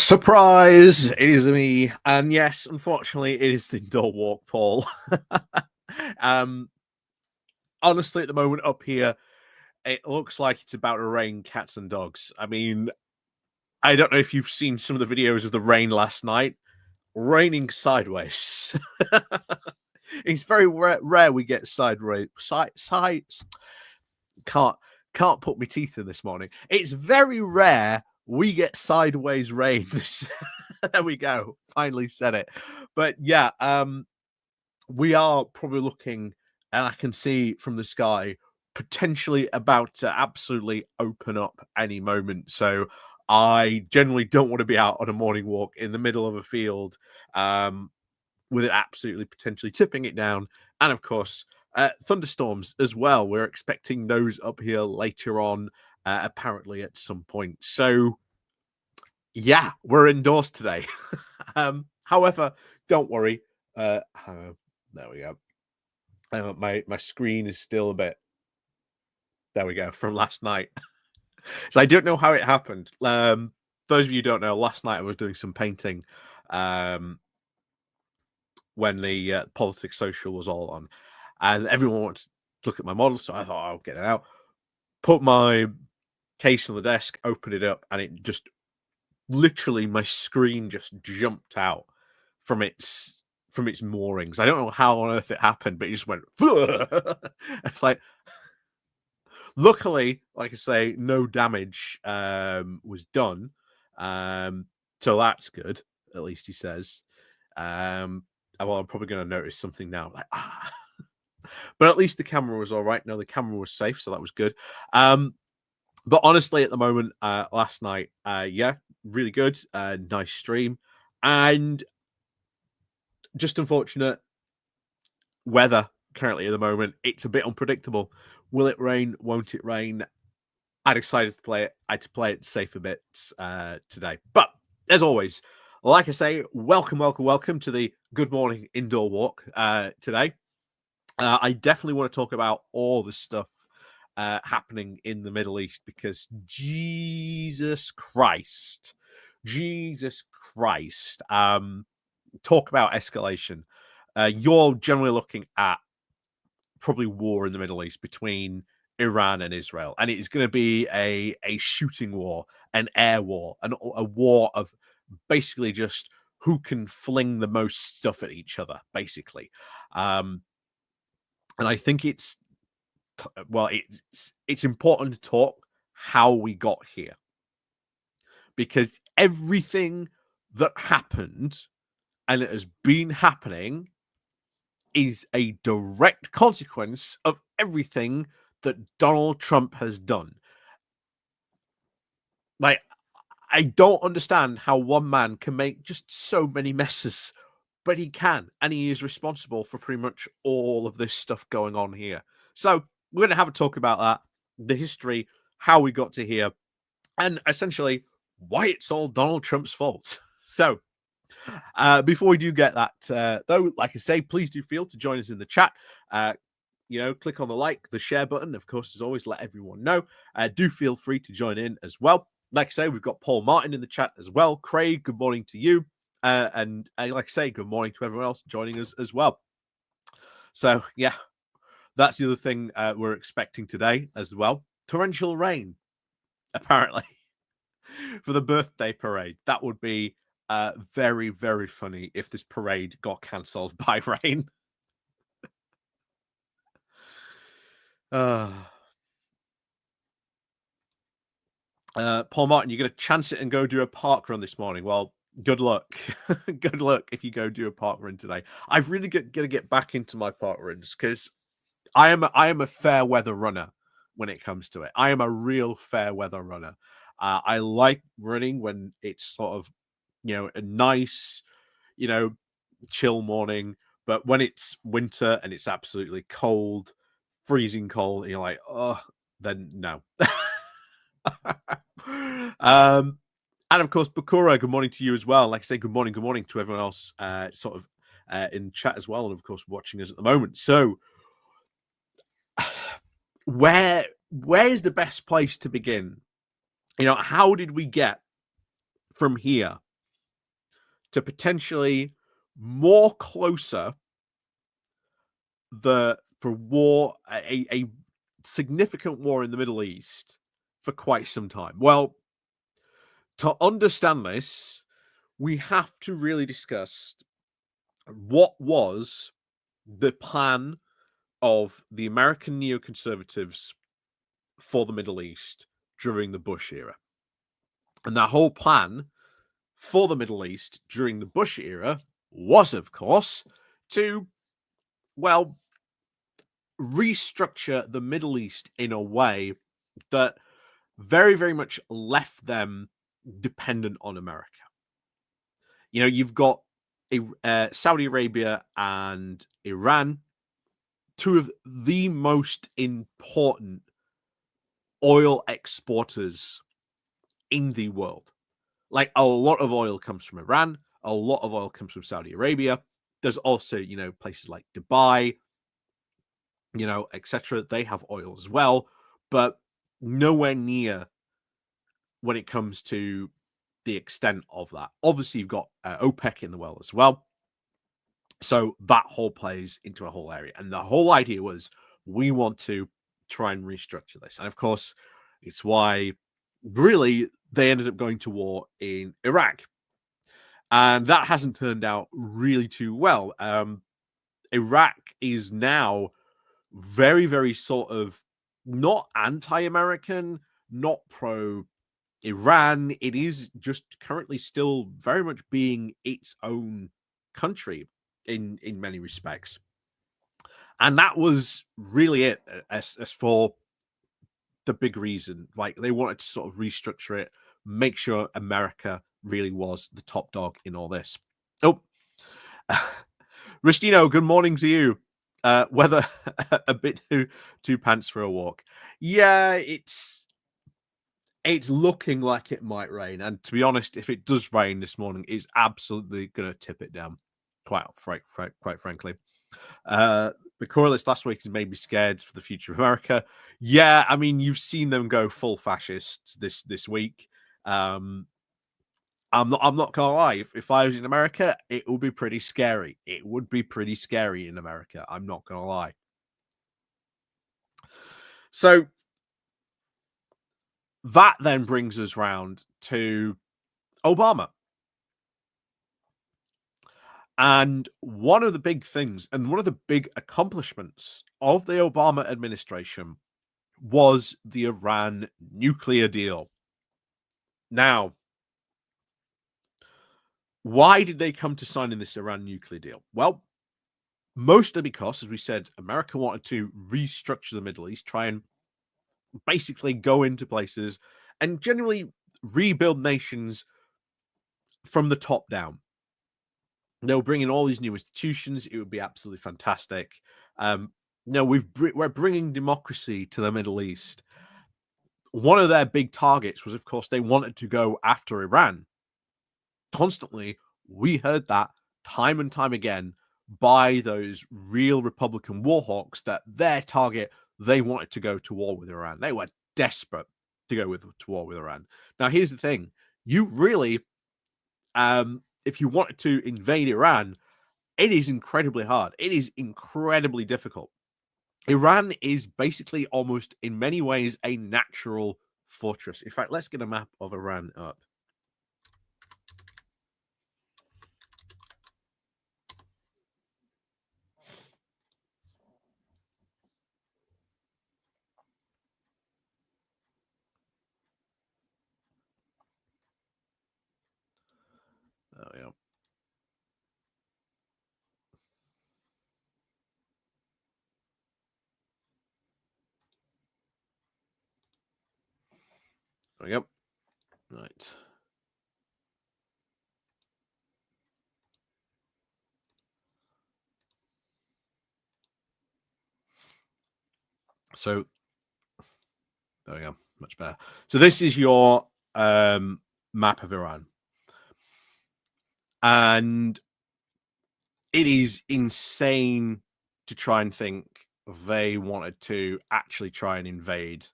Surprise! It is me, and yes, unfortunately, it is the indoor walk, Paul. um, Honestly, at the moment up here, it looks like it's about to rain cats and dogs. I mean, I don't know if you've seen some of the videos of the rain last night. Raining sideways. It's very rare we get sideways. Sides can't can't put my teeth in this morning. It's very rare we get sideways rain. There we go. Finally said it. But yeah, we are probably looking, and I can see from the sky, potentially about to absolutely open up any moment. So I generally don't want to be out on a morning walk in the middle of a field with it absolutely potentially tipping it down. And of course, thunderstorms as well. We're expecting those up here later on, apparently at some point. So yeah, we're indoors today. However, don't worry. There we go. My screen is still a bit. There we go, from last night. So I don't know how it happened. Those of you who don't know, last night I was doing some painting when the Politics Social was all on, and everyone wanted to look at my model, so I thought I'll get it out, put my case on the desk, open it up, and it just literally my screen just jumped out from its moorings. I don't know how on earth it happened, but it just went. It's like, luckily, like I say, no damage was done, so that's good. At least he says. Well, I'm probably going to notice something now. Like, but at least the camera was all right. No, the camera was safe, so that was good. But honestly, at the moment, last night, yeah, really good, nice stream, and just unfortunate weather currently at the moment. It's a bit unpredictable. Will it rain? Won't it rain? I decided to play it. I had to play it safe a bit today. But as always, like I say, welcome to the Good Morning Indoor Walk today. I definitely want to talk about all the stuff happening in the Middle East because Jesus Christ. Talk about escalation. You're generally looking at probably war in the Middle East between Iran and Israel, and it is going to be a shooting war, an air war, a war of basically just who can fling the most stuff at each other, basically. And I think it's important to talk how we got here, because everything that happened and it has been happening is a direct consequence of everything that Donald Trump has done. Like, I don't understand how one man can make just so many messes, but he can, and he is responsible for pretty much all of this stuff going on here. So we're going to have a talk about that, the history, how we got to here, and essentially why it's all Donald Trump's fault. So before we do get that, though, like I say, please do feel to join us in the chat. Click on the like, the share button. Of course, as always, let everyone know. Do feel free to join in as well. Like I say, we've got Paul Martin in the chat as well. Craig, good morning to you. And like I say, good morning to everyone else joining us as well. So, yeah, that's the other thing we're expecting today as well. Torrential rain, apparently, for the birthday parade. That would be very, very funny if this parade got cancelled by rain. Paul Martin, you're going to chance it and go do a park run this morning. Well, good luck. Good luck if you go do a park run today. I've really got to get back into my park runs because I am a fair weather runner when it comes to it. I am a real fair weather runner. I like running when it's sort of, a nice, chill morning. But when it's winter and it's absolutely cold, freezing cold, and you're like, oh, then no. And of course, Bakura, good morning to you as well. Like I say, good morning to everyone else, in chat as well, and of course, watching us at the moment. So, where is the best place to begin? How did we get from here to potentially more closer for war a significant war in the Middle East for quite some time. Well, to understand this, we have to really discuss what was the plan of the American neoconservatives for the Middle East during the Bush era. And that whole plan for the Middle East during the Bush era was, of course, to, well, restructure the Middle East in a way that very, very much left them dependent on America. You know, you've got Saudi Arabia and Iran, two of the most important oil exporters in the world. Like, a lot of oil comes from Iran, a lot of oil comes from Saudi Arabia. There's also, places like Dubai, etc. They have oil as well, but nowhere near when it comes to the extent of that. Obviously, you've got OPEC in the world as well. So that whole plays into a whole area. And the whole idea was we want to try and restructure this. And of course, it's why really they ended up going to war in Iraq. And that hasn't turned out really too well. Iraq is now very, very sort of not anti-American, not pro Iran. It is just currently still very much being its own country in many respects. And that was really it as for the big reason. Like, they wanted to sort of restructure it, make sure America really was the top dog in all this. Oh, Ristino, good morning to you. Weather a bit too pants for a walk. Yeah, it's looking like it might rain, and to be honest, if it does rain this morning, it's absolutely going to tip it down. Quite frankly, the correlates last week has made me scared for the future of America. Yeah, I mean, you've seen them go full fascist this week. I'm not gonna lie. If I was in America, it would be pretty scary. It would be pretty scary in America. I'm not gonna lie. So that then brings us round to Obama. And one of the big things and one of the big accomplishments of the Obama administration was the Iran nuclear deal. Now, why did they come to signing this Iran nuclear deal? Well, mostly because, as we said, America wanted to restructure the Middle East, try and basically go into places and generally rebuild nations from the top down. They'll bring in all these new institutions. It would be absolutely fantastic. We're bringing democracy to the Middle East. One of their big targets was, of course, they wanted to go after Iran. Constantly, we heard that time and time again by those real Republican war hawks that their target, they wanted to go to war with Iran. They were desperate to go to war with Iran. Now, here's the thing. You really, if you wanted to invade Iran, it is incredibly hard. It is incredibly difficult. Iran is basically almost in many ways a natural fortress. In fact, let's get a map of Iran up. Oh, yeah. There we go. Right. So there we go. Much better. So this is your map of Iran. And it is insane to try and think they wanted to actually try and invade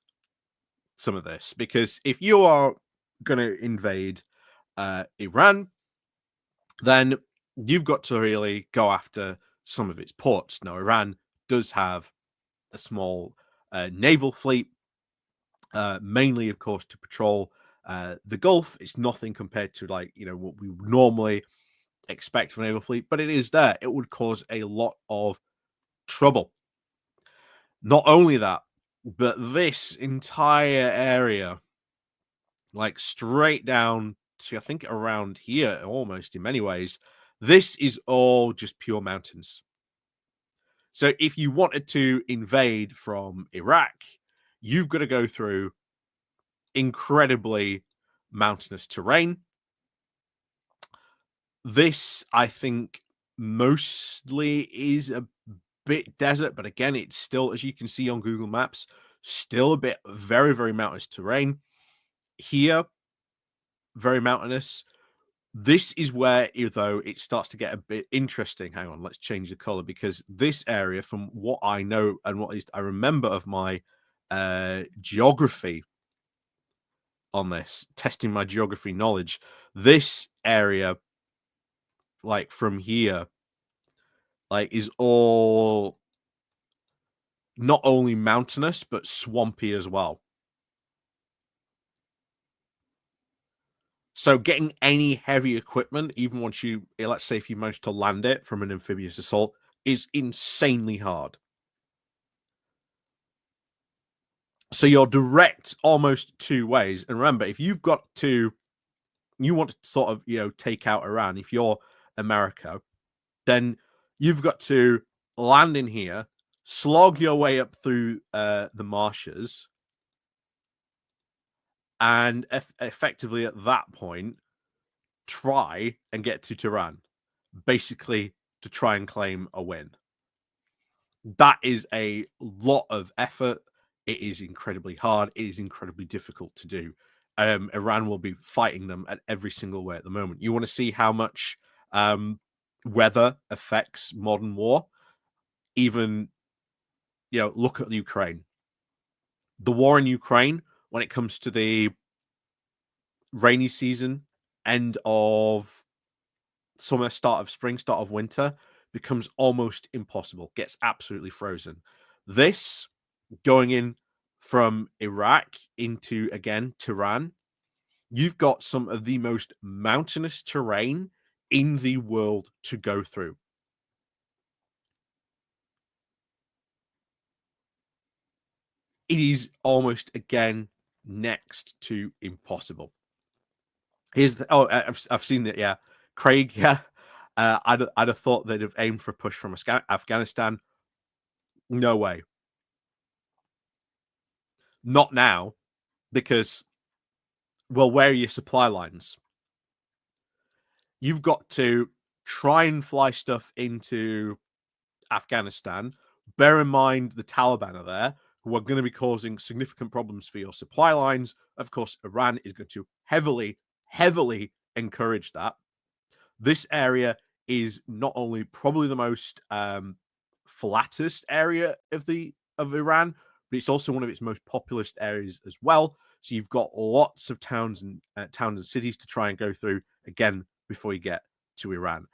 some of this. Because if you are going to invade Iran, then you've got to really go after some of its ports. Now, Iran does have a small naval fleet, mainly, of course, to patrol the Gulf. It's nothing compared to like what we would normally expect from a naval fleet, but it is there. It would cause a lot of trouble. Not only that, but this entire area, like straight down to I think around here, almost in many ways, this is all just pure mountains. So if you wanted to invade from Iraq, you've got to go through incredibly mountainous terrain. This, I think, mostly is a bit desert, but again, it's still, as you can see on Google Maps, still a bit very, very mountainous terrain. Here, very mountainous. This is where, though, it starts to get a bit interesting. Hang on, let's change the color because this area, from what I know and what I remember of my geography on this, testing my geography knowledge, this area, like from here, like is all not only mountainous but swampy as well. So getting any heavy equipment, even once you, let's say, if you manage to land it from an amphibious assault, is insanely hard. So you're direct almost two ways. And remember, if you want to sort of, take out Iran, if you're America, then you've got to land in here, slog your way up through the marshes, and effectively at that point, try and get to Tehran, basically to try and claim a win. That is a lot of effort. It is incredibly hard. It is incredibly difficult to do. Iran will be fighting them at every single way at the moment. You want to see how much weather affects modern war? Even, look at Ukraine. The war in Ukraine, when it comes to the rainy season, end of summer, start of spring, start of winter, becomes almost impossible, gets absolutely frozen. This going in from Iraq into, again, Tehran, you've got some of the most mountainous terrain in the world to go through. It is almost, again, next to impossible. Here's the, oh, I've seen that, yeah. Craig, yeah. I'd have thought they'd have aimed for a push from Afghanistan. No way. Not now, because, well, where are your supply lines? You've got to try and fly stuff into Afghanistan. Bear in mind the Taliban are there, who are going to be causing significant problems for your supply lines. Of course, Iran is going to heavily, heavily encourage that. This area is not only probably the most flattest area of Iran, but it's also one of its most populous areas as well. So you've got lots of towns and cities to try and go through again before you get to Iran.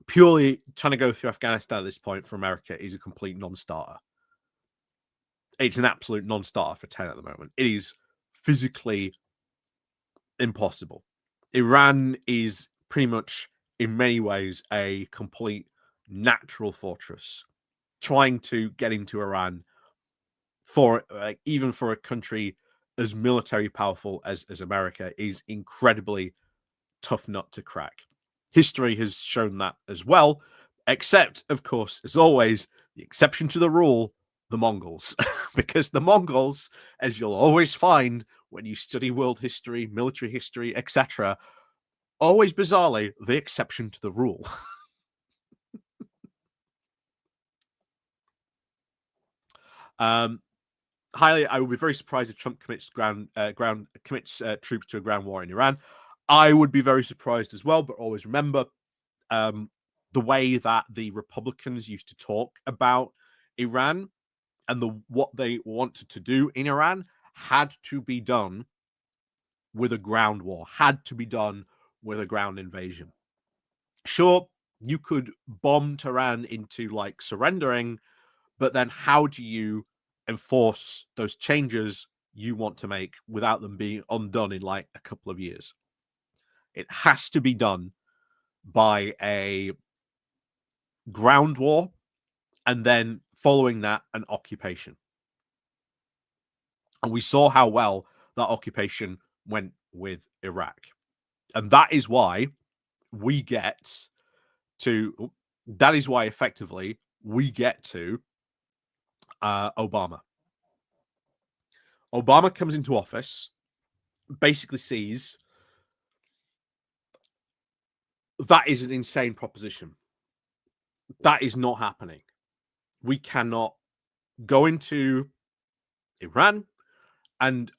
Purely trying to go through Afghanistan at this point for America is a complete non-starter. It's an absolute non-starter for 10 at the moment. It is physically impossible. Iran is pretty much, in many ways, a complete natural fortress. Trying to get into Iran for even for a country as military powerful as America is incredibly tough nut to crack. History has shown that as well, except, of course, as always, the exception to the rule, the Mongols. Because the Mongols, as you'll always find when you study world history, military history, etc., always bizarrely the exception to the rule. Highly, I would be very surprised if Trump commits troops to a ground war in Iran. I would be very surprised as well, but always remember the way that the Republicans used to talk about Iran and what they wanted to do in Iran had to be done with a ground war, had to be done with a ground invasion. Sure, you could bomb Tehran into like surrendering, but then how do you enforce those changes you want to make without them being undone in like a couple of years? It has to be done by a ground war and then following that, an occupation. And we saw how well that occupation went with Iraq. And that is why we get to, that is why effectively we get to Obama. Obama comes into office, basically sees that is an insane proposition. That is not happening. We cannot go into Iran and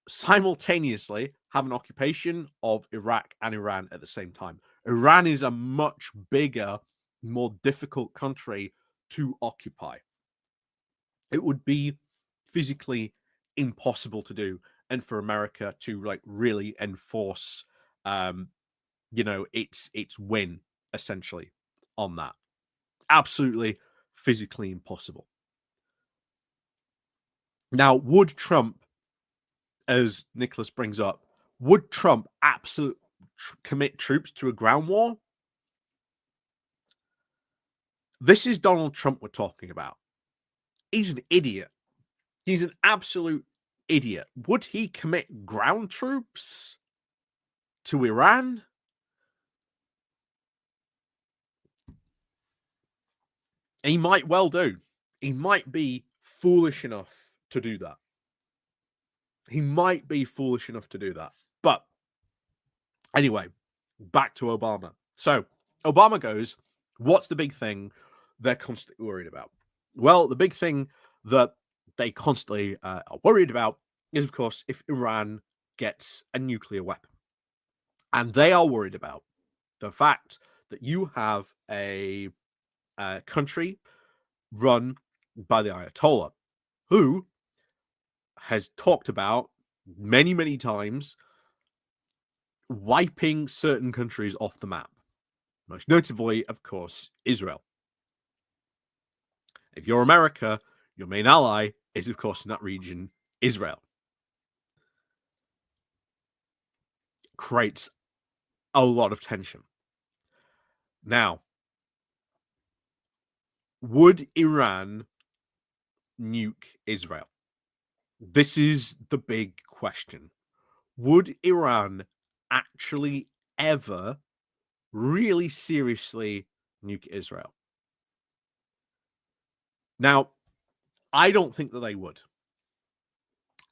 simultaneously have an occupation of Iraq and Iran at the same time. Iran is a much bigger, more difficult country to occupy. It would be physically impossible to do, and for America to like really enforce, its win essentially on that. Absolutely physically impossible. Now, would Trump, as Nicholas brings up, would Trump absolutely commit troops to a ground war? This is Donald Trump we're talking about. He's an idiot. He's an absolute idiot. Would he commit ground troops to Iran? He might well do. He might be foolish enough to do that. He might be foolish enough to do that. But anyway, back to Obama. So Obama goes, what's the big thing they're constantly worried about? Well, the big thing that they constantly are worried about is, of course, if Iran gets a nuclear weapon. And they are worried about the fact that you have a country run by the Ayatollah, who has talked about many, many times wiping certain countries off the map. Most notably, of course, Israel. If you're America, your main ally is, of course, in that region, Israel. Creates a lot of tension. Now, would Iran nuke Israel? This is the big question. Would Iran actually ever really seriously nuke Israel? Now, I don't think that they would.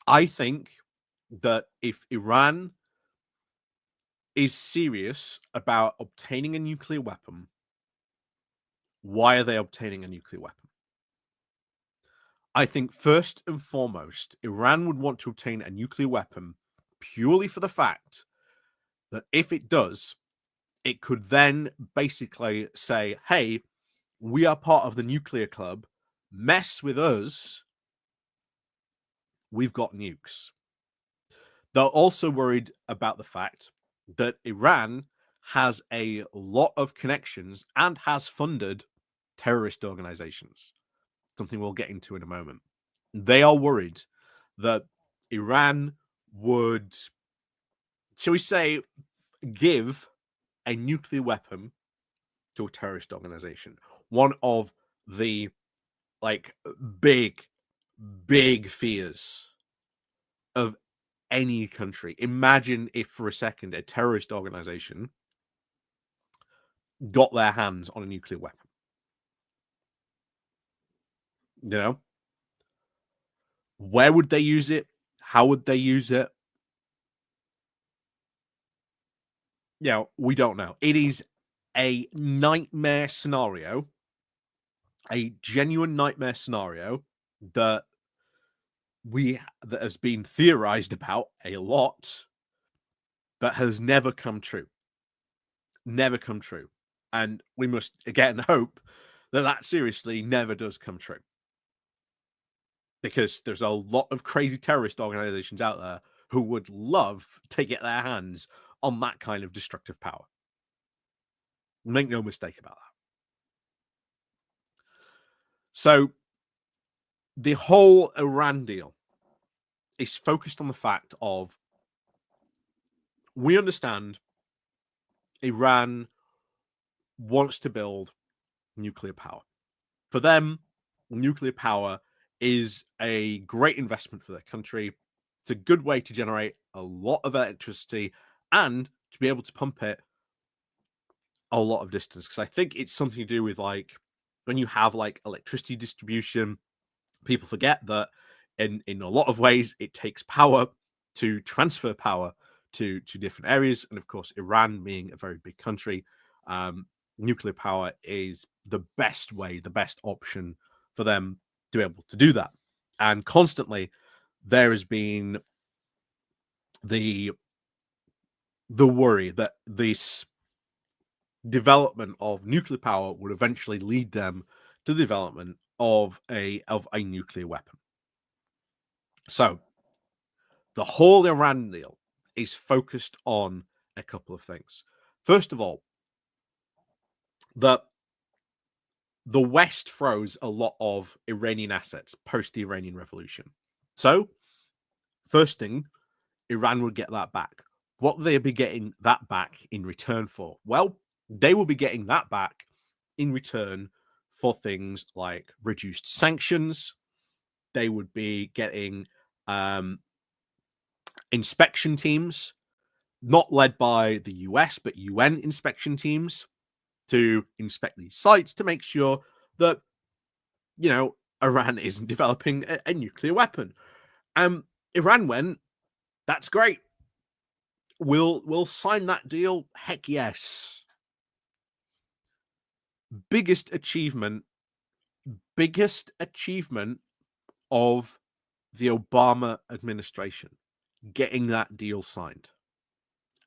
I think that if Iran is serious about obtaining a nuclear weapon, why are they obtaining a nuclear weapon? I think first and foremost, Iran would want to obtain a nuclear weapon purely for the fact that if it does, it could then basically say, hey, we are part of the nuclear club, mess with us, we've got nukes. They're also worried about the fact that Iran has a lot of connections and has funded terrorist organizations, something we'll get into in a moment. They are worried that Iran would, shall we say, give a nuclear weapon to a terrorist organization. One of the like big fears of any country. Imagine if for a second a terrorist organization got their hands on a nuclear weapon. You know? Where would they use it? How would they use it? We don't know. It is a nightmare scenario, a genuine nightmare scenario that has been theorized about a lot, but has never come true. Never come true. And we must again hope that seriously never does come true. Because there's a lot of crazy terrorist organizations out there who would love to get their hands on that kind of destructive power. Make no mistake about that. So the whole Iran deal is focused on the fact of, we understand Iran wants to build nuclear power. For them, nuclear power is a great investment for their country. It's a good way to generate a lot of electricity and to be able to pump it a lot of distance. Because I think it's something to do with, like, when you have like electricity distribution, people forget that in a lot of ways it takes power to transfer power to different areas. And of course, Iran being a very big country, nuclear power is the best way, the best option for them to be able to do that. And constantly there has been the worry that this development of nuclear power would eventually lead them to the development of a nuclear weapon. So the whole Iran deal is focused on a couple of things. First of all, that the West froze a lot of Iranian assets post the Iranian Revolution. So, first thing, Iran would get that back. What will they be getting that back in return for? Well, they will be getting that back in return for things like reduced sanctions. They would be getting inspection teams, not led by the US, but UN inspection teams to inspect these sites to make sure that, you know, Iran isn't developing a nuclear weapon. Iran went, that's great. We'll sign that deal. Heck yes. Biggest achievement of the Obama administration, getting that deal signed.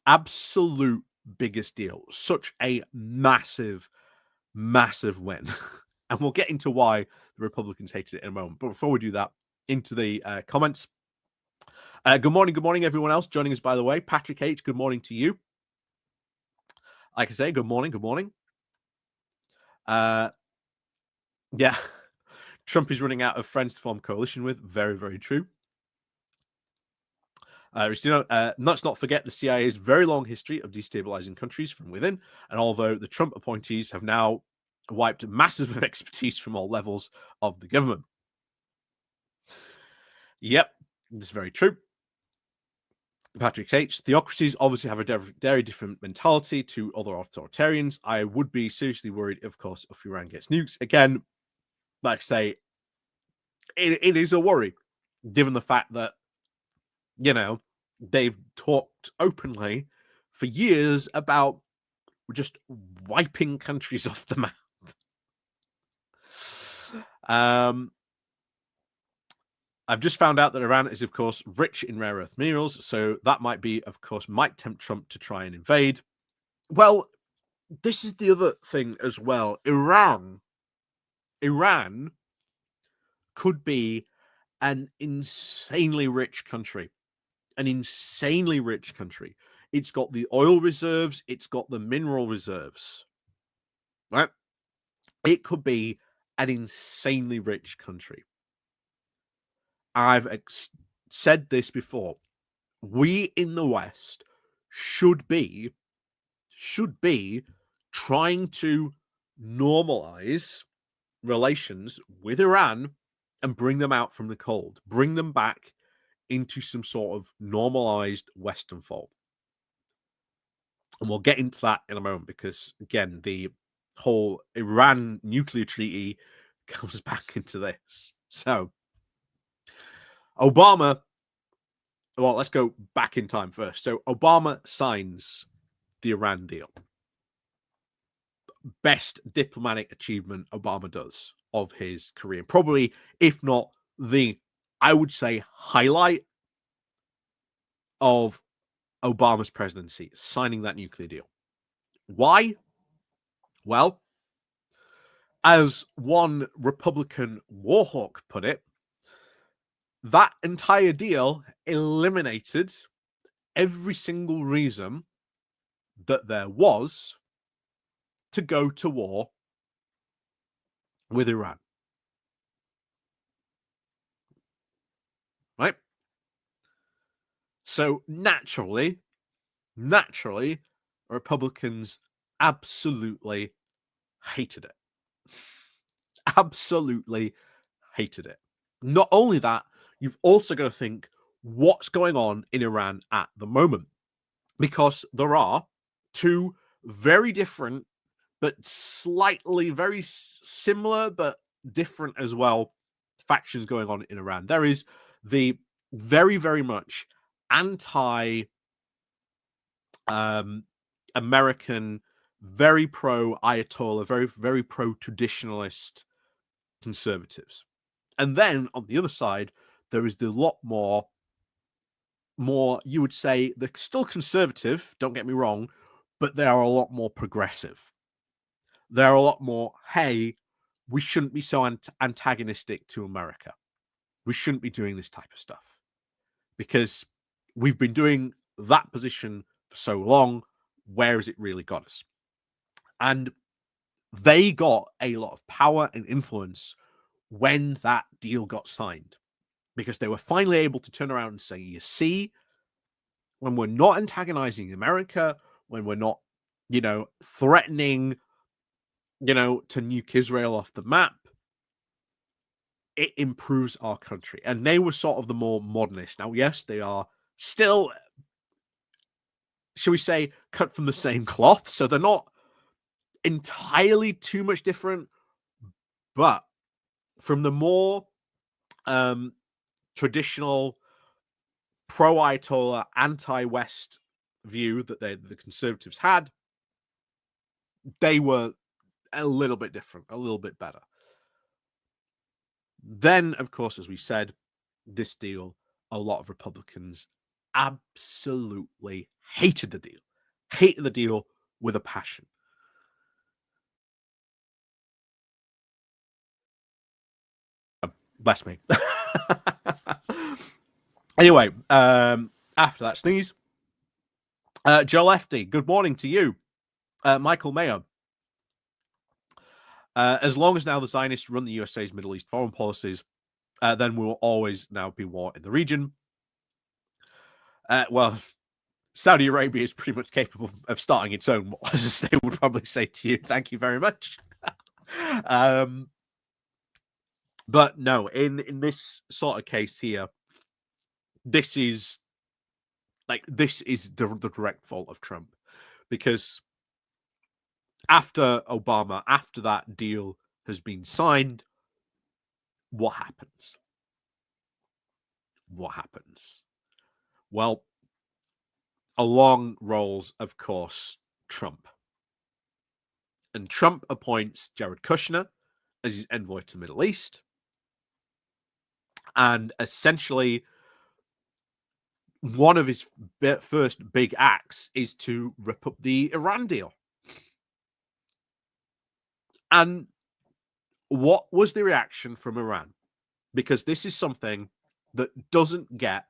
Absolute biggest deal. Such a massive win. And we'll get into why the Republicans hated it in a moment. But before we do that, into the comments. Good morning, everyone else joining us, by the way. Patrick H., good morning to you. Like I say, good morning. Yeah, Trump is running out of friends to form coalition with. Very, very true. Let's not forget the CIA's very long history of destabilizing countries from within. And although the Trump appointees have now wiped massive expertise from all levels of the government. Yep, this is very true. Patrick H., theocracies obviously have a very different mentality to other authoritarians. I would be seriously worried, of course, if Iran gets nukes. Again, like I say, it is a worry, given the fact that, you know, they've talked openly for years about just wiping countries off the map. I've just found out that Iran is, of course, rich in rare earth minerals, so that might tempt Trump to try and invade. Well, this is the other thing as well. Iran could be an insanely rich country. It's got the oil reserves, it's got the mineral reserves, right? It could be an insanely rich country. I've said this before. We in the West should be trying to normalize relations with Iran and bring them out from the cold, bring them back into some sort of normalized Western fold. And we'll get into that in a moment because, again, the whole Iran nuclear treaty comes back into this. So, Obama, well, let's go back in time first. So, Obama signs the Iran deal. Best diplomatic achievement Obama does of his career. Probably, if not I would say, highlight of Obama's presidency, signing that nuclear deal. Why? Well, as one Republican warhawk put it, that entire deal eliminated every single reason that there was to go to war with Iran. Right? So naturally, Republicans absolutely hated it. Absolutely hated it. Not only that, you've also got to think what's going on in Iran at the moment, because there are two very different, but slightly very similar, but different as well, factions going on in Iran. There is the very, very much anti American, very pro Ayatollah, very, very pro traditionalist conservatives. And then on the other side, there is the lot more, you would say, they're still conservative, don't get me wrong, but they are a lot more progressive. They're a lot more, hey, we shouldn't be so antagonistic to America. We shouldn't be doing this type of stuff because we've been doing that position for so long. Where has it really got us? And they got a lot of power and influence when that deal got signed, because they were finally able to turn around and say, you see, when we're not antagonizing America, when we're not, threatening, to nuke Israel off the map, it improves our country. And they were sort of the more modernist. Now, yes, they are still, shall we say, cut from the same cloth. So they're not entirely too much different, but from the more traditional pro-Ayatollah, anti-West view that the conservatives had, they were a little bit different, a little bit better. Then, of course, as we said, this deal, a lot of Republicans absolutely hated the deal with a passion. Bless me. Anyway, after that sneeze, Joe Lefty, good morning to you. Michael Mayo. As long as now the Zionists run the USA's Middle East foreign policies, then we will always now be war in the region. Well, Saudi Arabia is pretty much capable of starting its own war, as they would probably say to you. Thank you very much. But no, in this sort of case here, this is the direct fault of Trump, because after Obama, after that deal has been signed, what happens? What happens? Well, along rolls, of course, Trump. And Trump appoints Jared Kushner as his envoy to the Middle East. And essentially, one of his first big acts is to rip up the Iran deal. And what was the reaction from Iran? Because this is something that doesn't get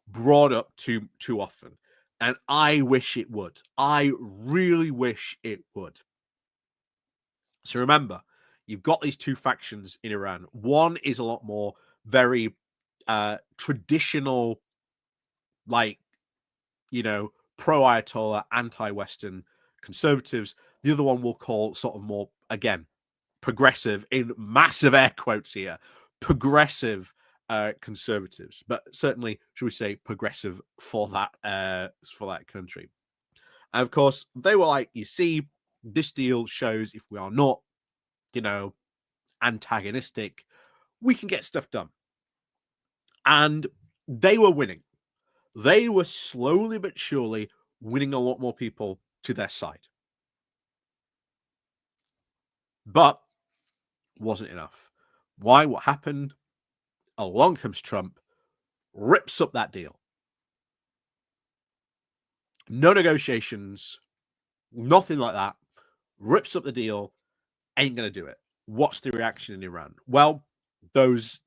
brought up too often. And I wish it would. I really wish it would. So remember, you've got these two factions in Iran. One is a lot more very traditional, like, pro-Ayatollah, anti-Western conservatives. The other one we'll call sort of more, again, progressive, in massive air quotes here, progressive conservatives, but certainly, should we say, progressive for that country. And of course, they were like, you see, this deal shows if we are not, antagonistic, we can get stuff done. And they were winning. They were slowly but surely winning a lot more people to their side. But wasn't enough. Why? What happened? Along comes Trump, rips up that deal. No negotiations, nothing like that. Rips up the deal, ain't going to do it. What's the reaction in Iran? Well, those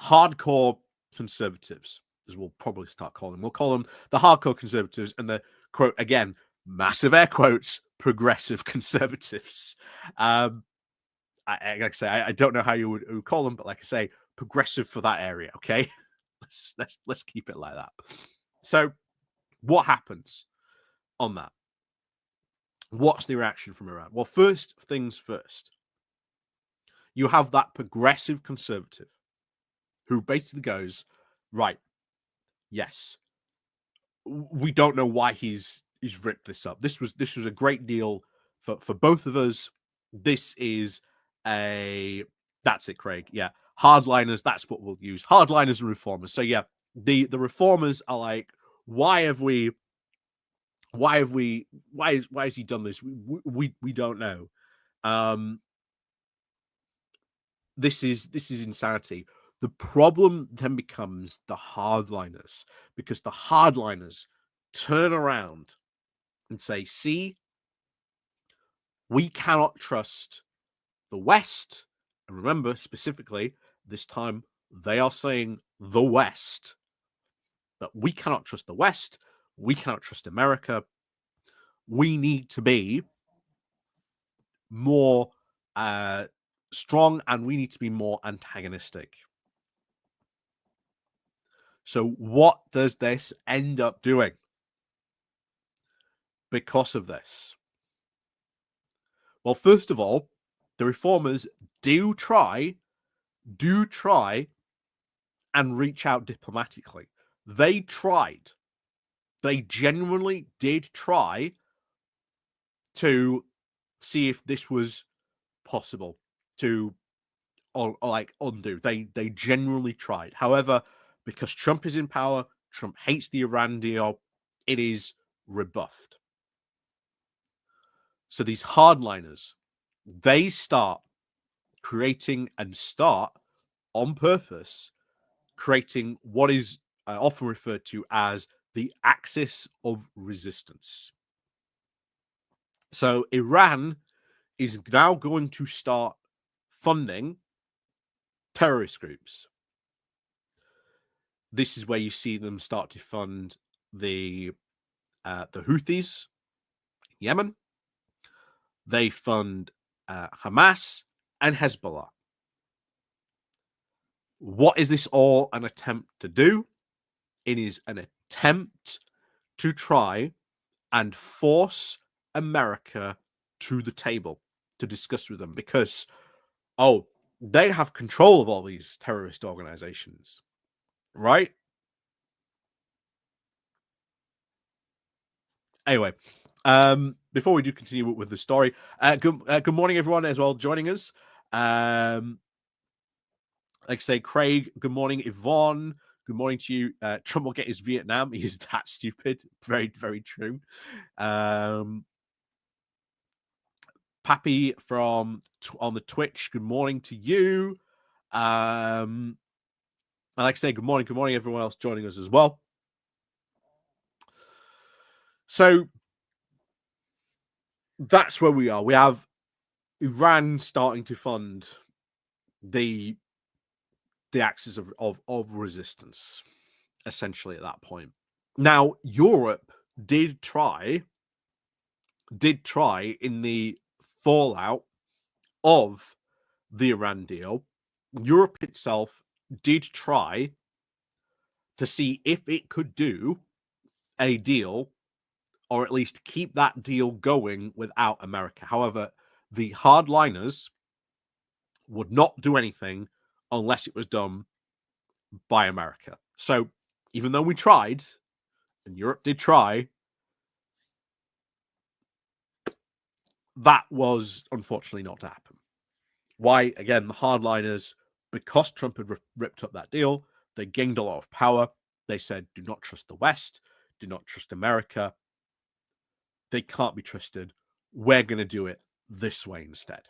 hardcore conservatives, as we'll probably start calling them. We'll call them the hardcore conservatives and the, quote, again, massive air quotes, progressive conservatives. Like I say, I don't know how you would call them, but like I say, progressive for that area. Okay, let's keep it like that. So, what happens on that? What's the reaction from Iran? Well, first things first, you have that progressive conservative who basically goes, right, yes, we don't know why he's ripped this up. This was a great deal for both of us. This is that's it, Craig. Yeah, hardliners. That's what we'll use. Hardliners and reformers. So yeah, the reformers are like, why has he done this? We don't know. This is insanity. The problem then becomes the hardliners, because the hardliners turn around and say, see, we cannot trust the West. And remember, specifically, this time they are saying the West. That we cannot trust the West. We cannot trust America. We need to be more strong, and we need to be more antagonistic. So what does this end up doing because of this? Well, first of all, the reformers do try and reach out diplomatically. They tried. They genuinely did try to see if this was possible to or like undo. They genuinely tried. However, because Trump is in power, Trump hates the Iran deal, it is rebuffed. So these hardliners, they start creating and start on purpose creating what is often referred to as the axis of resistance. So Iran is now going to start funding terrorist groups. This is where you see them start to fund the Houthis in Yemen. They fund Hamas and Hezbollah. What is this all an attempt to do? It is an attempt to try and force America to the table to discuss with them, because, oh, they have control of all these terrorist organizations, right? Anyway, before we do continue with the story, good morning, everyone, as well, joining us. Like I say, Craig, good morning. Yvonne, good morning to you. Trump will get his Vietnam. He is that stupid. Very, very true. Pappy from on the Twitch, good morning to you. And like I say, good morning, everyone else joining us as well. So that's where we are. We have Iran starting to fund the axis of resistance, essentially, at that point. Now, Europe did try in the fallout of the Iran deal. Europe itself did try to see if it could do a deal, or at least keep that deal going without America. However, the hardliners would not do anything unless it was done by America. So even though we tried, and Europe did try, that was unfortunately not to happen. Why? Again, the hardliners, because Trump had ripped up that deal, they gained a lot of power. They said, do not trust the West, do not trust America. They can't be trusted. We're going to do it this way instead.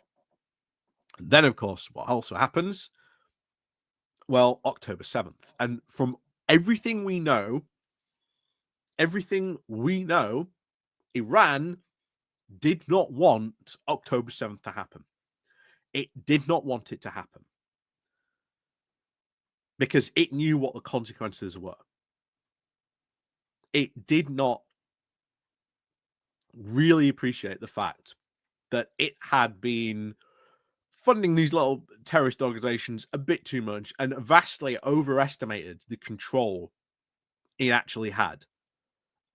And then, of course, what also happens? Well, October 7th. And from everything we know, Iran did not want October 7th to happen. It did not want it to happen. because it knew what the consequences were. It did not really appreciate the fact that it had been funding these little terrorist organizations a bit too much and vastly overestimated the control it actually had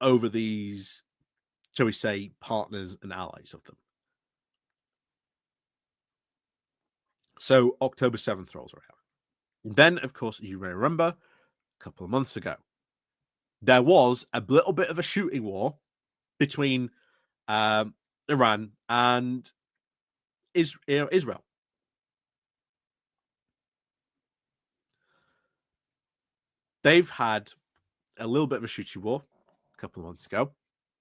over these, shall we say, partners and allies of them. So October 7th rolls around. Then, of course, as you may remember, a couple of months ago, there was a little bit of a shooting war between Iran and Israel. They've had a little bit of a shooting war a couple of months ago.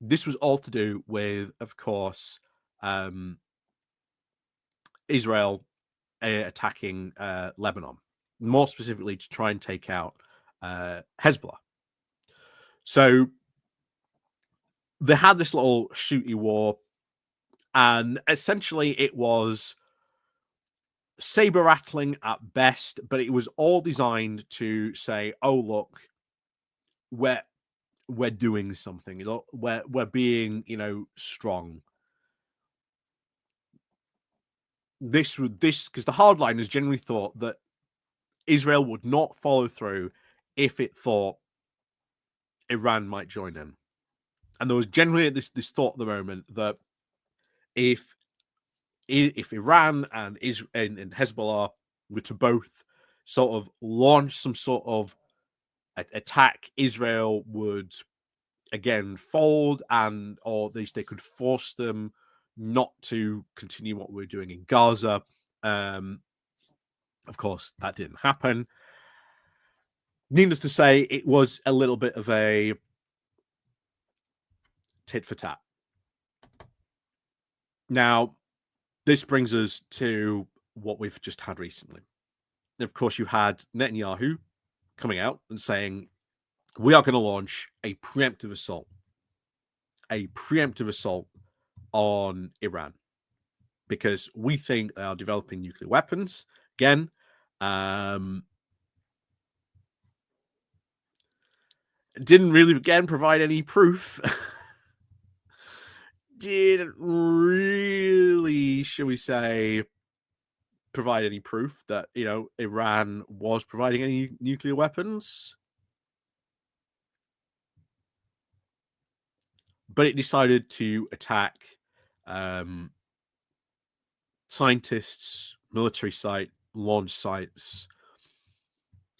This was all to do with, of course, Israel attacking Lebanon, more specifically to try and take out Hezbollah. So they had this little shooty war, and essentially it was saber rattling at best, but it was all designed to say, "Oh, look, we're doing something. We're being, strong." This because the hardliners generally thought that Israel would not follow through if it thought Iran might join in. And there was generally this thought at the moment that if Iran and Israel and Hezbollah were to both sort of launch some sort of attack, Israel would again fold, and or they could force them not to continue what we're doing in Gaza. Of course, that didn't happen. Needless to say, it was a little bit of a tit for tat. Now, this brings us to what we've just had recently. Of course, you had Netanyahu coming out and saying, we are going to launch a preemptive assault on Iran because we think they are developing nuclear weapons. Again, didn't really, again, provide any proof. Didn't really, shall we say, provide any proof that, Iran was providing any nuclear weapons. But it decided to attack scientists, military launch sites.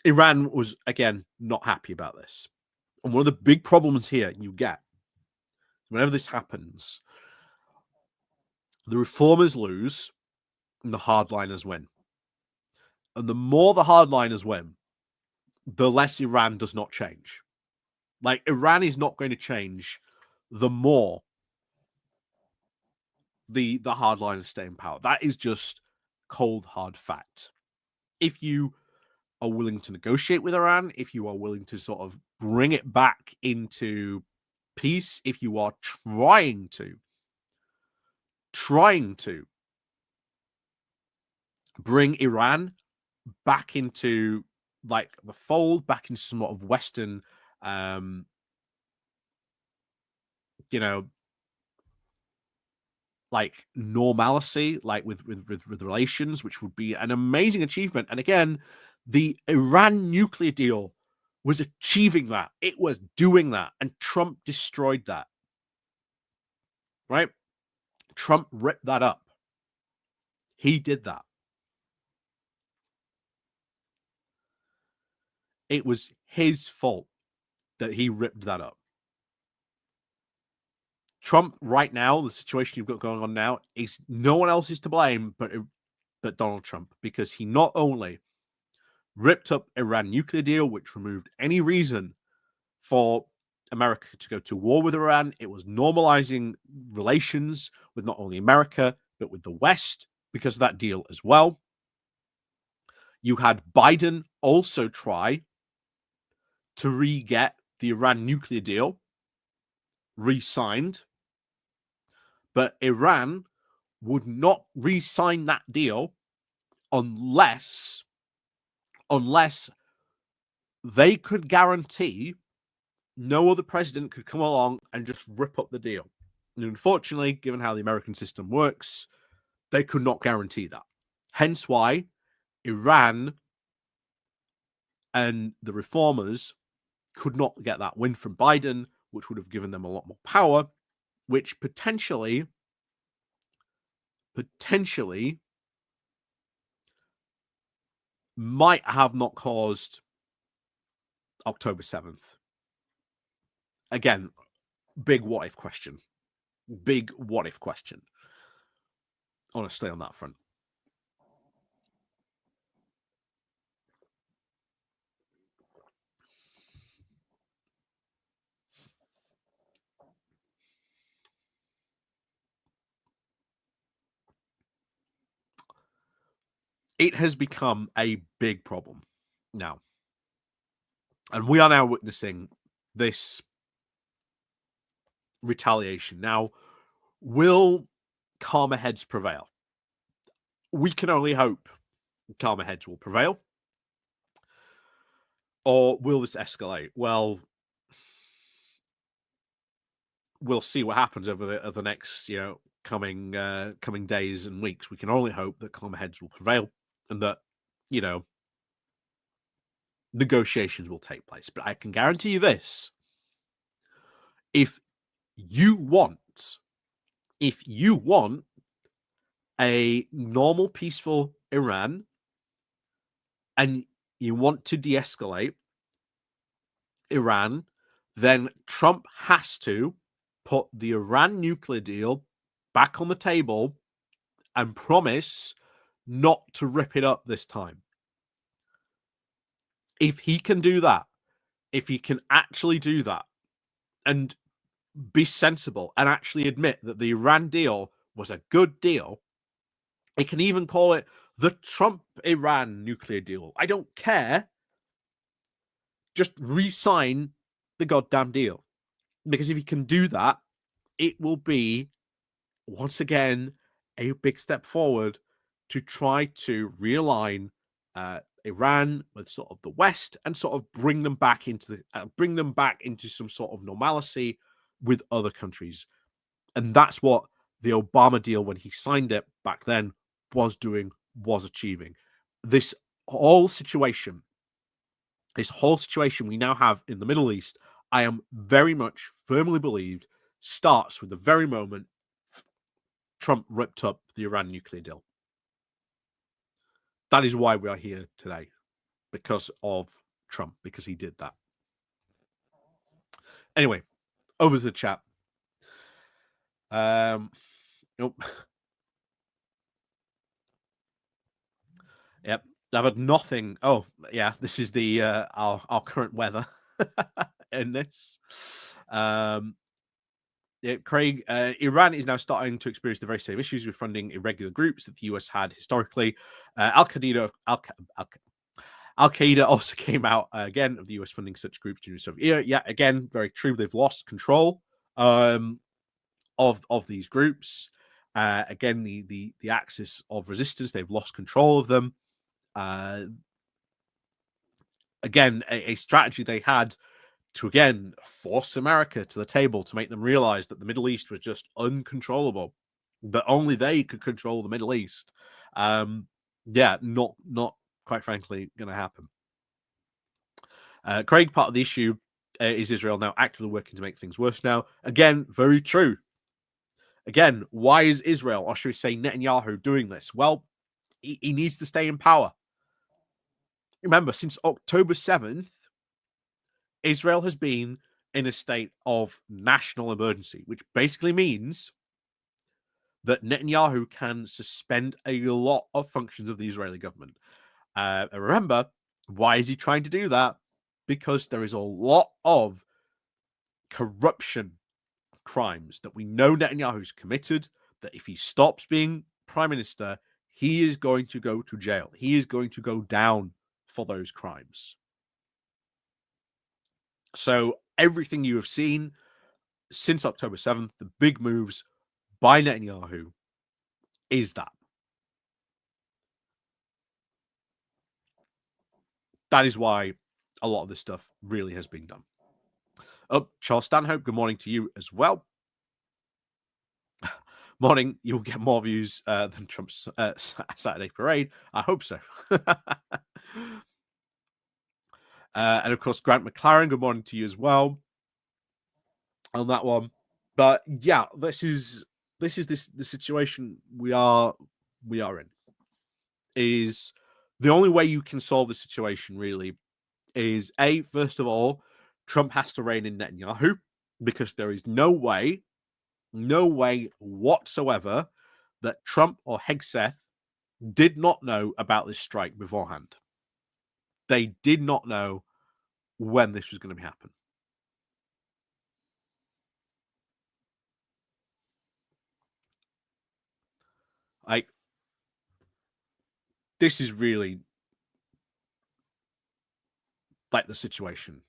Iran was, again, not happy about this. And one of the big problems here you get, whenever this happens, the reformers lose and the hardliners win. And the more the hardliners win, the less Iran does not change. Like, Iran is not going to change the more the hardliners stay in power. That is just cold, hard fact. If you are willing to negotiate with Iran, if you are willing to sort of bring it back into peace, if you are trying to bring Iran back into like the fold, back into some sort of Western, like normalcy, like with relations, which would be an amazing achievement. And again, the Iran nuclear deal was achieving that. It was doing that, and Trump destroyed that. Right? Trump ripped that up. He did that. It was his fault that he ripped that up. Trump right now, the situation you've got going on now, is no one else is to blame but Donald Trump, because he not only ripped up Iran nuclear deal, which removed any reason for America to go to war with Iran. It was normalizing relations with not only America, but with the West because of that deal as well. You had Biden also try to re-get the Iran nuclear deal re-signed, but Iran would not re-sign that deal unless they could guarantee no other president could come along and just rip up the deal. And unfortunately, given how the American system works, they could not guarantee that. Hence why Iran and the reformers could not get that win from Biden, which would have given them a lot more power, which potentially might have not caused October 7th. Again, big what if question. Big what if question. Honestly, on that front. It has become a big problem now. And we are now witnessing this retaliation. Now, will calmer heads prevail? We can only hope calmer heads will prevail. Or will this escalate? Well, we'll see what happens over the next, coming days and weeks. We can only hope that calmer heads will prevail and that, negotiations will take place. But I can guarantee you this: if you want a normal, peaceful Iran and you want to de-escalate Iran, then Trump has to put the Iran nuclear deal back on the table and promise not to rip it up this time. If he can do that, if he can actually do that and be sensible and actually admit that the Iran deal was a good deal, he can even call it the Trump-Iran nuclear deal. I don't care. Just re-sign the goddamn deal. Because if he can do that, it will be, once again, a big step forward to try to realign Iran with sort of the West and sort of bring them back into some sort of normalcy with other countries. And that's what the Obama deal, when he signed it back then, was achieving. This whole situation we now have in the Middle East, I am very much firmly believed, starts with the very moment Trump ripped up the Iran nuclear deal. That is why we are here today, because of Trump, because he did that. Anyway, over to the chat. Nope. Yep. I've had nothing. Oh, yeah. This is the our current weather in this. Yeah, Craig, Iran is now starting to experience the very same issues with funding irregular groups that the US had historically. Al-Qaeda also came out again of the US funding such groups during the Soviet era. Yeah, again, very true. They've lost control of these groups. Again, the axis of resistance, they've lost control of them. Again, a strategy they had to, again, force America to the table, to make them realize that the Middle East was just uncontrollable, that only they could control the Middle East. Yeah, not quite frankly going to happen. Craig, part of the issue is Israel now actively working to make things worse now. Again, very true. Again, why is Israel, or should we say Netanyahu, doing this? Well, he needs to stay in power. Remember, since October 7th, Israel has been in a state of national emergency, which basically means that Netanyahu can suspend a lot of functions of the Israeli government. And remember, why is he trying to do that? Because there is a lot of corruption crimes that we know Netanyahu's committed, that if he stops being prime minister, he is going to go to jail. He is going to go down for those crimes. So everything you have seen since October 7th, the big moves by Netanyahu, is that. That is why a lot of this stuff really has been done. Oh, Charles Stanhope, good morning to you as well. Morning, you'll get more views than Trump's Saturday parade. I hope so. And of course, Grant McLaren, good morning to you as well on that one. But yeah, this is the situation we are in. Is the only way you can solve the situation really is first of all, Trump has to rein in Netanyahu because there is no way whatsoever that Trump or Hegseth did not know about this strike beforehand. They did not know when this was going to happen. Like, this is really like the situation.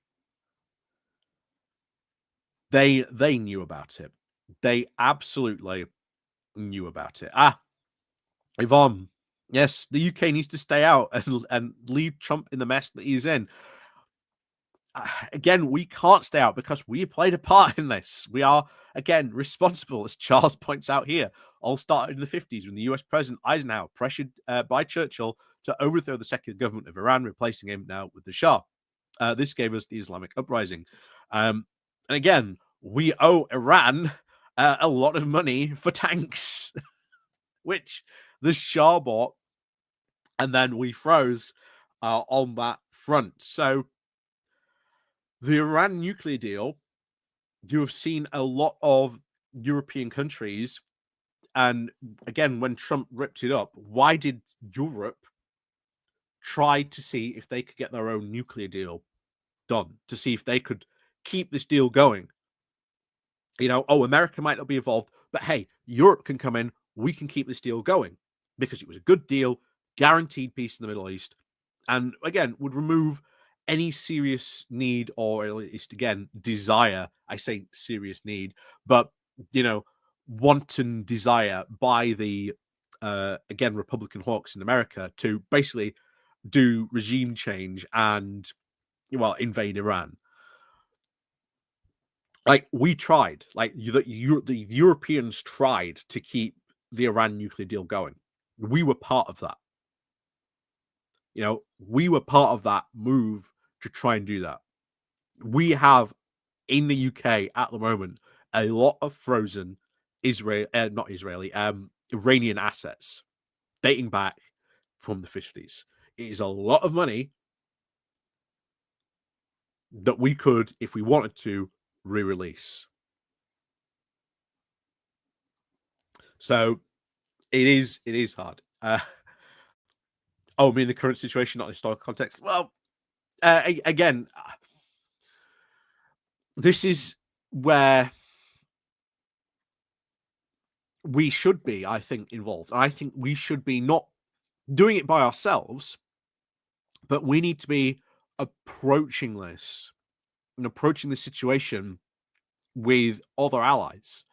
They knew about it. They absolutely knew about it. Yvonne, yes, the UK needs to stay out and leave Trump in the mess that he's in. Again, we can't stay out because we played a part in this. We are, again, responsible, as Charles points out here. All started in the 50s when the US President Eisenhower pressured by Churchill to overthrow the secular government of Iran, replacing him now with the Shah. This gave us the Islamic uprising. And again, we owe Iran a lot of money for tanks, which the Shah bought, and then we froze on that front. So the Iran nuclear deal, you have seen a lot of European countries, and again, when Trump ripped it up, why did Europe try to see if they could get their own nuclear deal done, to see if they could keep this deal going? America might not be involved, but hey, Europe can come in, we can keep this deal going because it was a good deal, guaranteed peace in the Middle East, and again, would remove any serious need, or at least again desire, I say serious need, but wanton desire by the again Republican hawks in America to basically do regime change and invade Iran. Like, we tried, like the Europeans tried to keep the Iran nuclear deal going. We were part of that. We were part of that move to try and do that. We have in the UK at the moment a lot of frozen Iranian assets dating back from the 50s. It is a lot of money that we could, if we wanted to, re-release. So it is hard. I mean the current situation, not historical context. Well, again, this is where we should be, I think, involved. I think we should be not doing it by ourselves, but we need to be approaching this and approaching the situation with other allies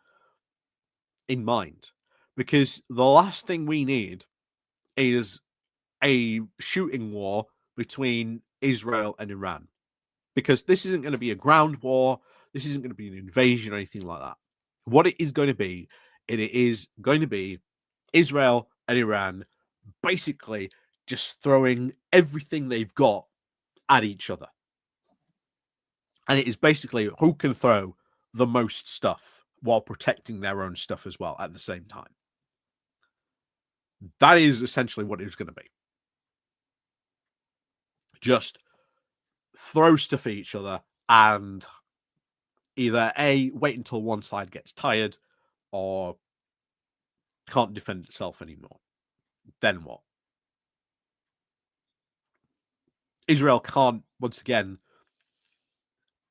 in mind. Because the last thing we need is a shooting war between Israel and Iran. Because this isn't going to be a ground war. This isn't going to be an invasion or anything like that. What it is going to be, it is going to be Israel and Iran basically just throwing everything they've got at each other. And it is basically who can throw the most stuff while protecting their own stuff as well at the same time. That is essentially what it's going to be. Just throw stuff at each other and either wait until one side gets tired or can't defend itself anymore. Then what? Israel can't, once again,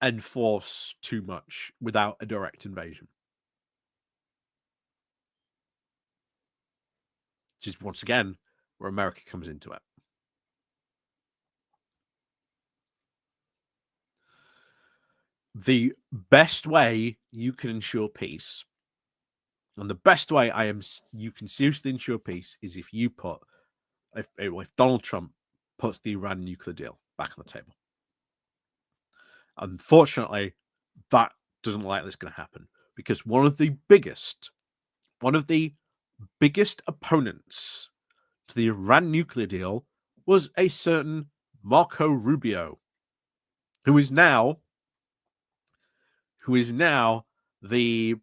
enforce too much without a direct invasion. Which is, once again, where America comes into it. The best way you can ensure peace, and the best way you can seriously ensure peace, is if you if Donald Trump puts the Iran nuclear deal back on the table. Unfortunately, that doesn't look like that's going to happen because one of the biggest opponents to the Iran nuclear deal was a certain Marco Rubio, who is now the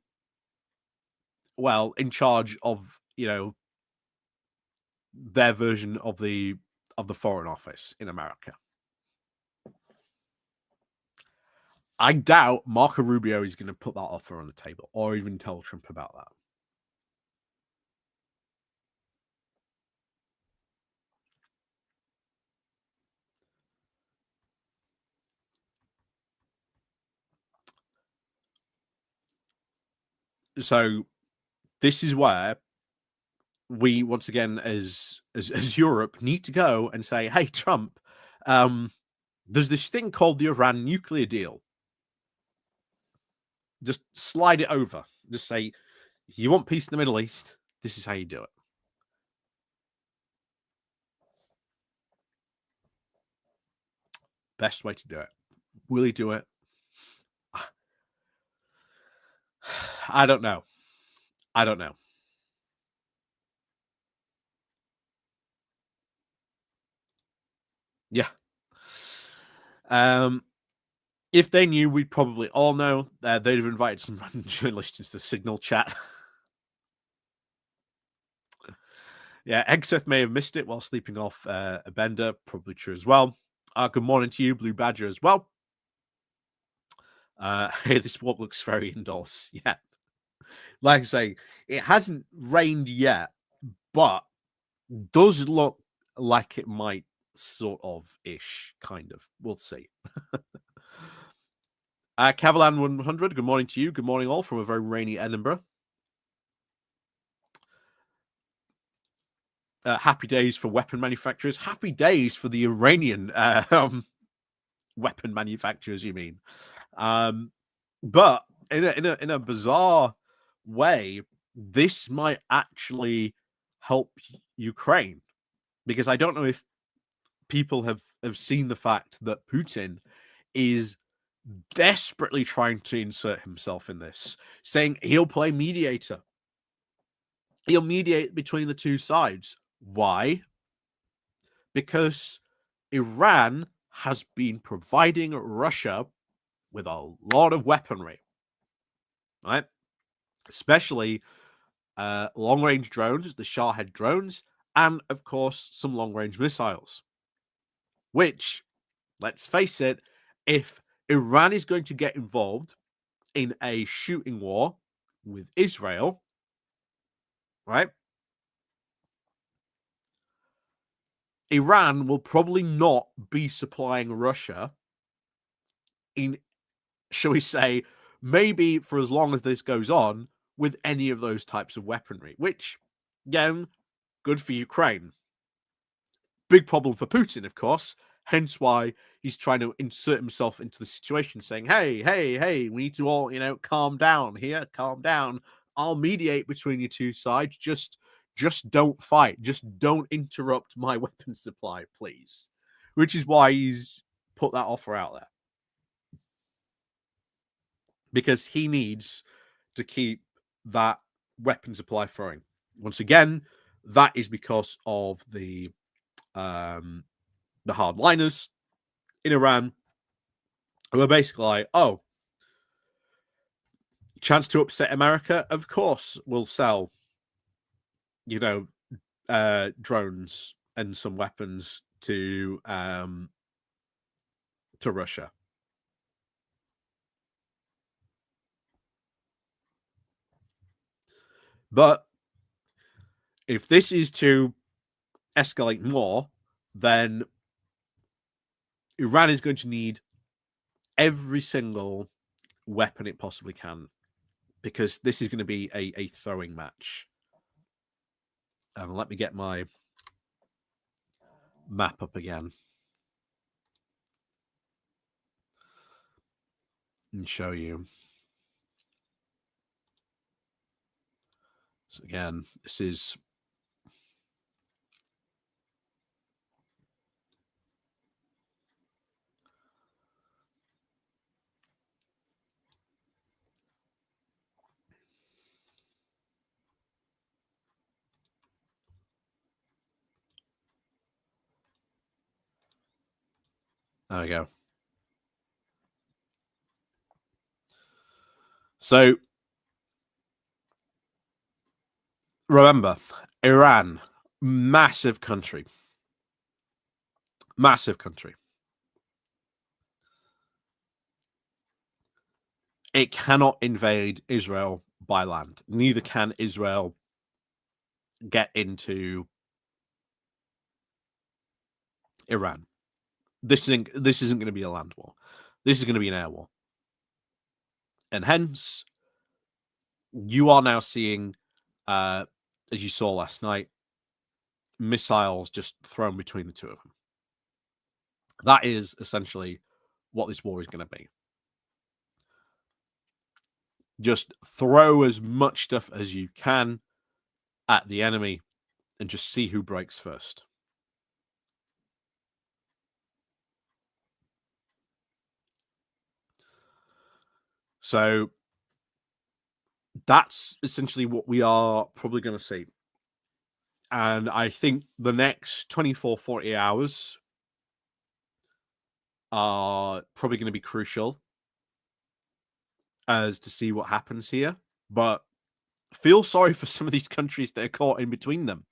in charge of their version of the Foreign Office in America. I doubt Marco Rubio is going to put that offer on the table or even tell Trump about that. So this is where we once again as Europe need to go and say, hey, Trump, there's this thing called the Iran nuclear deal. Just slide it over. Just say, you want peace in the Middle East, this is how you do it. Best way to do it. Will he do it? I don't know. Yeah. If they knew, we'd probably all know. They'd have invited some random journalists into the Signal chat. Yeah, Eggseth may have missed it while sleeping off a bender. Probably true as well. Good morning to you, Blue Badger, as well. Hey, this walk looks very indoors. Yeah. Like I say, it hasn't rained yet, but does look like it might sort of ish, kind of. We'll see. Cavalan 100, good morning to you. Good morning, all, from a very rainy Edinburgh. Happy days for weapon manufacturers. Happy days for the Iranian weapon manufacturers, you mean? But in a bizarre way, this might actually help Ukraine, because I don't know if people have seen the fact that Putin is desperately trying to insert himself in this, saying he'll play mediator. He'll mediate between the two sides. Why? Because Iran has been providing Russia with a lot of weaponry, right? Especially long-range drones, the Shahed drones, and of course some long-range missiles. Which, let's face it, if Iran is going to get involved in a shooting war with Israel, right? Iran will probably not be supplying Russia in, shall we say, maybe for as long as this goes on, with any of those types of weaponry, which, again, good for Ukraine. Big problem for Putin, of course, hence why he's trying to insert himself into the situation, saying, hey, we need to all, calm down here, calm down. I'll mediate between you two sides. Just don't fight. Just don't interrupt my weapon supply, please. Which is why he's put that offer out there. Because he needs to keep that weapon supply flowing. Once again, that is because of the hardliners in Iran who are basically like, oh, chance to upset America, of course we'll sell, drones and some weapons to Russia. But if this is to escalate more, then Iran is going to need every single weapon it possibly can, because this is going to be a throwing match. Let me get my map up again and show you. So again, this is There we go. So remember, Iran, massive country. Massive country. It cannot invade Israel by land. Neither can Israel get into Iran. This isn't going to be a land war. This is going to be an air war. And hence, you are now seeing, as you saw last night, missiles just thrown between the two of them. That is essentially what this war is going to be. Just throw as much stuff as you can at the enemy and just see who breaks first. So that's essentially what we are probably going to see. And I think the next 24, 40 hours are probably going to be crucial as to see what happens here. But feel sorry for some of these countries that are caught in between them.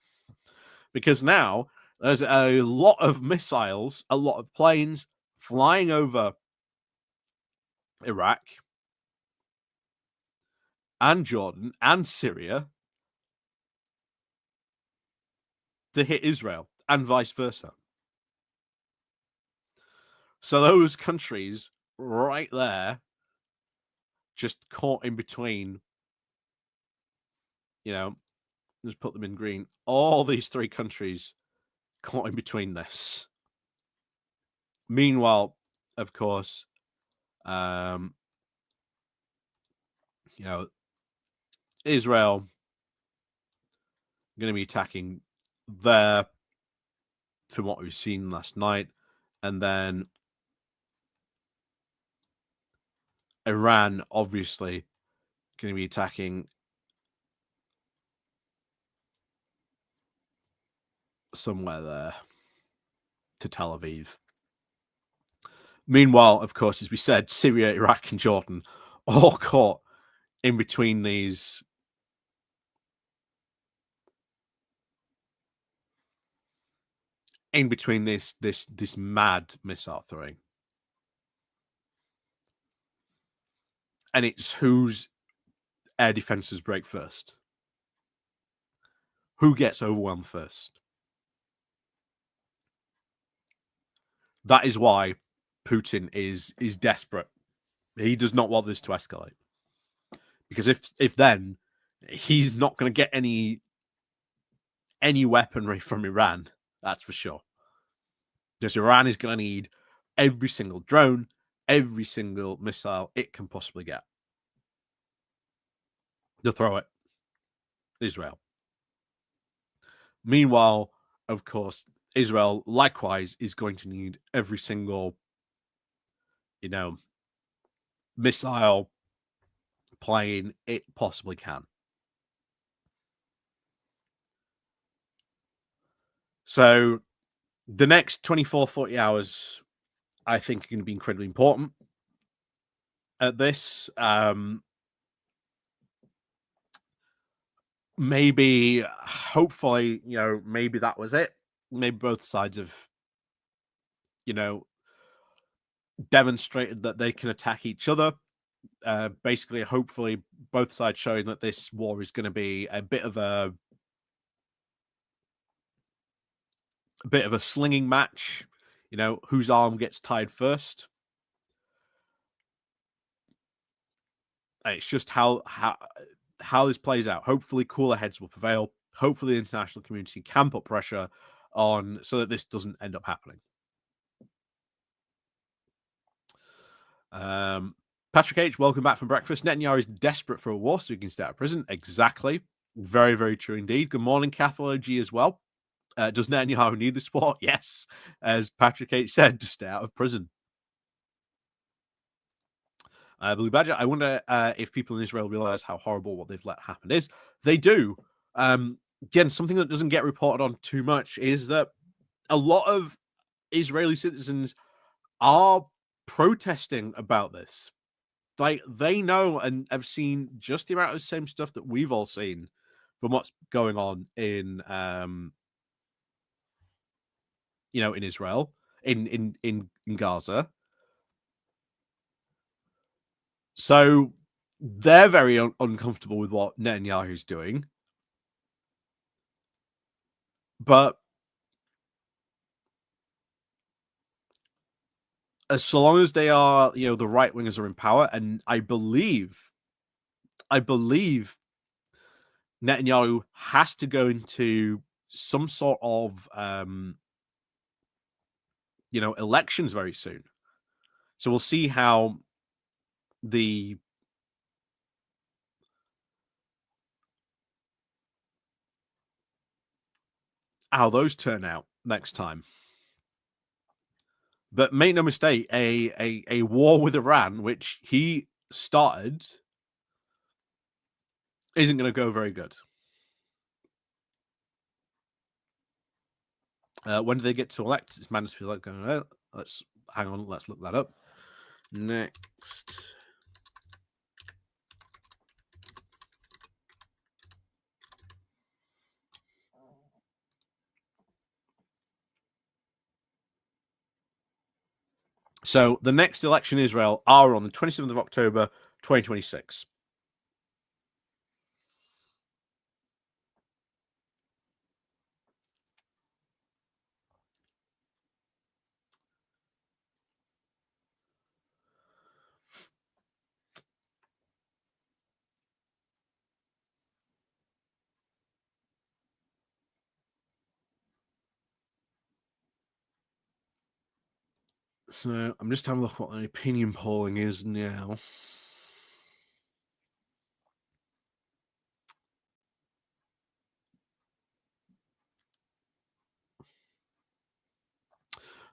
Because now there's a lot of missiles, a lot of planes flying over Iraq and Jordan and Syria to hit Israel and vice versa. So those countries right there, just caught in between, just put them in green. All these three countries caught in between this. Meanwhile, of course, Israel going to be attacking there from what we've seen last night, and then Iran obviously going to be attacking somewhere there to Tel Aviv. Meanwhile, of course, as we said, Syria, Iraq, and Jordan all caught in between these this mad missile throwing. And it's whose air defenses break first. Who gets overwhelmed first? That is why Putin is desperate. He does not want this to escalate. Because if then he's not going to get any weaponry from Iran, that's for sure. Because Iran is going to need every single drone, every single missile it can possibly get to throw at Israel. Meanwhile, of course, Israel likewise is going to need every single, missile plane it possibly can. So the next 24, 40 hours, I think, are going to be incredibly important at this. Maybe, hopefully, maybe that was it. Maybe both sides have, demonstrated that they can attack each other. Basically, hopefully, both sides showing that this war is going to be a bit of a slinging match. Whose arm gets tied first. It's just how this plays out. Hopefully, cooler heads will prevail. Hopefully, the international community can put pressure on so that this doesn't end up happening. Patrick H, welcome back from breakfast. Netanyahu is desperate for a war so he can stay out of prison. Exactly. Very, very true indeed. Good morning, Cathology as well. Does Netanyahu need the war? Yes. As Patrick H said, to stay out of prison. Blue Badger, I wonder if people in Israel realize how horrible what they've let happen is. They do. Again, something that doesn't get reported on too much is that a lot of Israeli citizens are protesting about this. Like, they know and have seen just the amount of the same stuff that we've all seen from what's going on in in Israel, in Gaza. So they're very uncomfortable with what Netanyahu's doing. But as so long as they are, the right wingers are in power, and I believe Netanyahu has to go into some sort of elections very soon. So we'll see the how those turn out next time. But make no mistake, a war with Iran, which he started, isn't going to go very good. When do they get to elect? It's mandatory. Let's hang on. Let's look that up. Next. So the next election in Israel are on the 27th of October, 2026. So I'm just having a look what the opinion polling is now.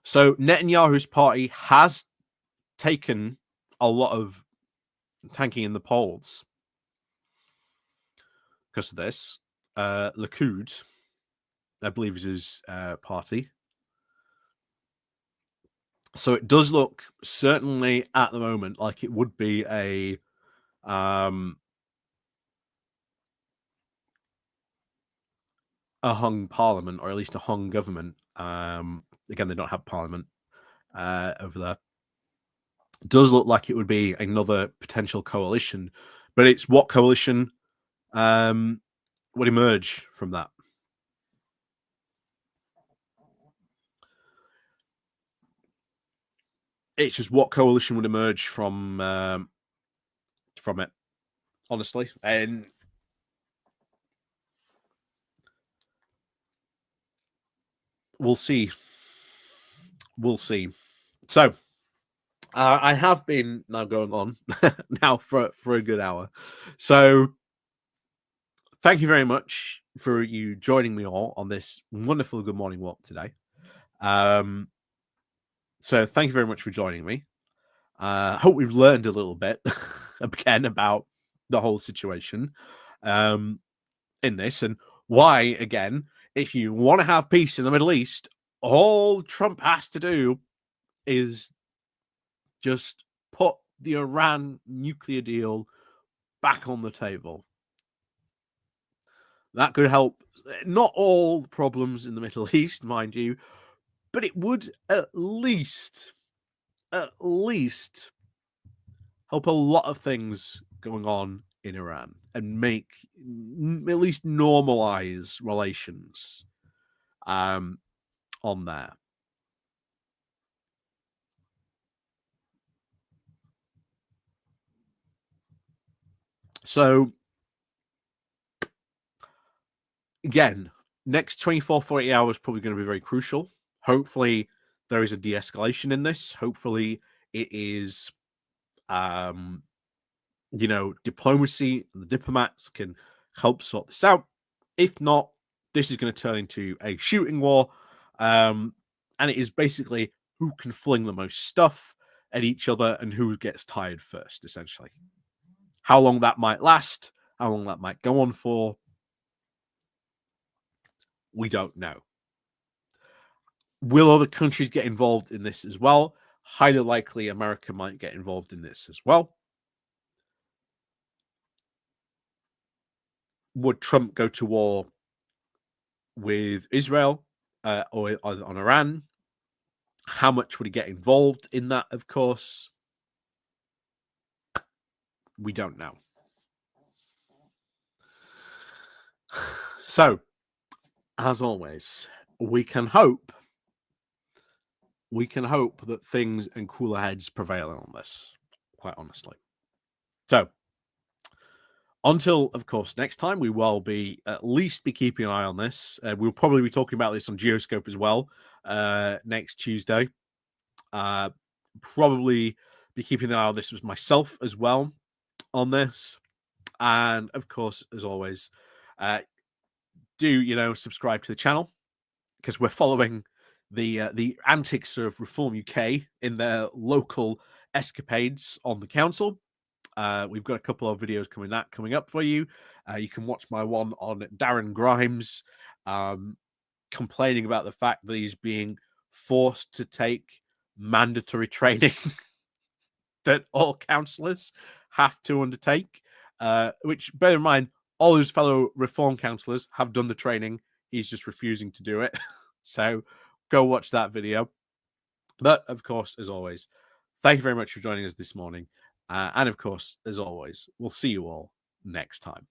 So Netanyahu's party has taken a lot of tanking in the polls because of this. Likud, I believe, is his party. So it does look, certainly at the moment, like it would be a hung parliament, or at least a hung government. Again, they don't have parliament over there. It does look like it would be another potential coalition, but it's what coalition would emerge from that. It's just what coalition would emerge from it, honestly, and we'll see. We'll see. So I have been now going on now for a good hour. So thank you very much for you joining me all on this wonderful good morning walk today. So thank you very much for joining me. I hope we've learned a little bit again about the whole situation in this, and why, again, if you want to have peace in the Middle East, all Trump has to do is just put the Iran nuclear deal back on the table. That could help, not all the problems in the Middle East, mind you, but it would at least help a lot of things going on in Iran and make at least normalize relations on there. So again, next 24, 48 hours probably going to be very crucial. Hopefully there is a de-escalation in this. Hopefully it is diplomacy and the diplomats can help sort this out. If not, this is going to turn into a shooting war. And it is basically who can fling the most stuff at each other and who gets tired first, essentially. How long that might last, how long that might go on for, we don't know. Will other countries get involved in this as well? highly likely America might get involved in this as well. Would Trump go to war with Israel or on Iran? How much would he get involved in that? Of course, we don't know. So, as always, we can hope that things and cooler heads prevail on this, quite honestly. So, until, of course, next time, we will be at least be keeping an eye on this. We'll probably be talking about this on Geoscope as well next Tuesday. Probably be keeping an eye on this with myself as well on this. And, of course, as always, do subscribe to the channel, because we're following the antics of Reform UK in their local escapades on the council. We've got a couple of videos coming up for you. You can watch my one on Darren Grimes complaining about the fact that he's being forced to take mandatory training that all councillors have to undertake, which, bear in mind, all his fellow Reform councillors have done the training. He's just refusing to do it. So go watch that video. But, of course, as always, thank you very much for joining us this morning. And, of course, as always, we'll see you all next time.